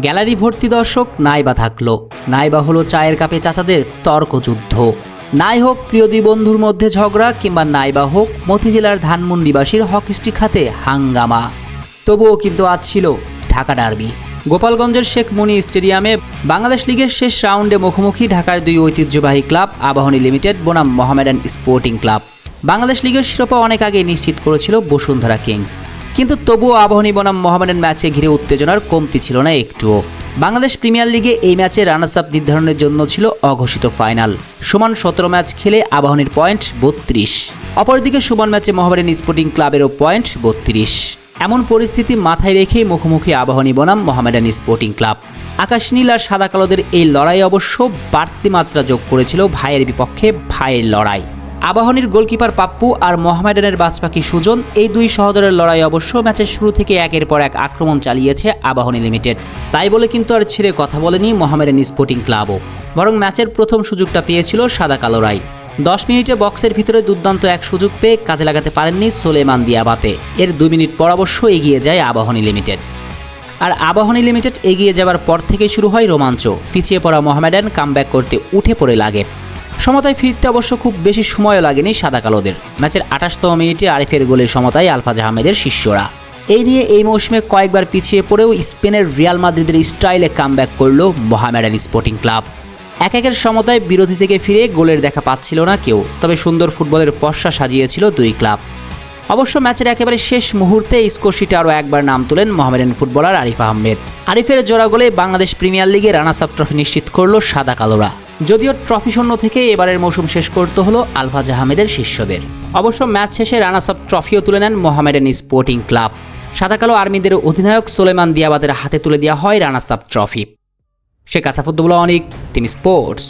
Gallery ভর্তি দর্শক, নাইবা থাকলো, নাইবা হলো চায়ের কাপে চাচাদের তর্কযুদ্ধ। নাই হোক প্রিয় দুই বন্ধুর মধ্যে ঝগড়া, কিংবা নাইবা হোক মতিঝিলার ধানমন্ডিবাসীর হকিস্টিক খাতে হাঙ্গামা, তবুও কিন্তু আজ ছিল ঢাকা ডার্বি। গোপালগঞ্জের শেখ মুনি স্টেডিয়ামে বাংলাদেশ লিগের শেষ রাউন্ডে মুখোমুখি ঢাকার দুই ঐতিহ্যবাহী ক্লাব আবাহনী লিমিটেড বনাম মোহামেডান স্পোর্টিং ক্লাব। বাংলাদেশ লিগের শিরোপা অনেক আগে নিশ্চিত করেছিল বসুন্ধরা কিংস, কিন্তু তবুও আবাহনী বনাম মোহামেডান ম্যাচে ঘিরে উত্তেজনার কমতি ছিল না একটুও। বাংলাদেশ প্রিমিয়ার লিগে এই ম্যাচে রানার্স আপ নির্ধারণের জন্য ছিল অঘোষিত ফাইনাল। সমান 17 ম্যাচ খেলে আবাহনীর পয়েন্ট 32, অপরদিকে সমান ম্যাচে মোহামেডান স্পোর্টিং ক্লাবেরও পয়েন্ট 32। এমন পরিস্থিতি মাথায় রেখেই মুখোমুখি আবাহনী বনাম মোহামেডান স্পোর্টিং ক্লাব। আকাশ নীল আর সাদা কালোদের এই লড়াই অবশ্য বাড়তি মাত্রা যোগ করেছিল ভাইয়ের বিপক্ষে ভাইয়ের লড়াই। আবাহনীর গোলকিপার পাপ্পু আর মোহামেডানের বাজপাখি সুজন, এই দুই সহোদরের লড়াই অবশ্য ম্যাচের শুরু থেকে একের পর এক আক্রমণ চালিয়েছে আবাহনী লিমিটেড। তাই বলে কিন্তু আর ছেড়ে কথা বলেনি মোহামেডান স্পোর্টিং ক্লাবও, বরং ম্যাচের প্রথম সুযোগটা পেয়েছিল সাদা কালোরাই। 10 মিনিটে বক্সের ভিতরে দুর্দান্ত এক সুযোগ পেয়ে কাজে লাগাতে পারেননি সোলেমান দিয়াবাতে। এর 2 মিনিট পর অবশ্য এগিয়ে যায় আবাহনী লিমিটেড। আর আবাহনী লিমিটেড এগিয়ে যাবার পর থেকেই শুরু হয় রোমাঞ্চ। পিছিয়ে পড়া মোহামেডান কামব্যাক করতে উঠে পড়ে লাগে। সমতায় ফিরতে অবশ্য খুব বেশি সময়ও লাগেনি সাদা কালোদের। ম্যাচের 28তম মিনিটে আরিফের গোলের সমতায় আলফাজ আহমেদের শিষ্যরা। এই নিয়ে এই মৌসুমে কয়েকবার পিছিয়ে পড়েও স্পেনের রিয়াল মাদ্রিদের স্টাইলে কামব্যাক করল মোহামেডান স্পোর্টিং ক্লাব। একের সমতায় বিরোধী থেকে ফিরে গোলের দেখা পাচ্ছিল না কেউ, তবে সুন্দর ফুটবলের পসরা সাজিয়েছিল দুই ক্লাব। অবশ্য ম্যাচের একেবারে শেষ মুহূর্তে স্কোরশিটে আরও একবার নাম তোলেন মোহামেডান ফুটবলার আরিফ আহমেদ। আরিফের জোড়া গোলে বাংলাদেশ প্রিমিয়ার লিগে রানার্স আপ ট্রফি নিশ্চিত করল সাদা কালোরা। যদিও ট্রফি শূন্য থেকে এবারের মৌসুম শেষ করতে হলো আলফাজ আহমেদের শিষ্যদের। অবশ্য ম্যাচ শেষে রানার্স আপ ট্রফিও তুলে নেন মোহামেডান স্পোর্টিং ক্লাব। সাদা কালো আর্মিদের অধিনায়ক সোলেমান দিয়াবাতের হাতে তুলে দেওয়া হয় runners up trophy. Sheikh Asafuddaula Anik, team sports.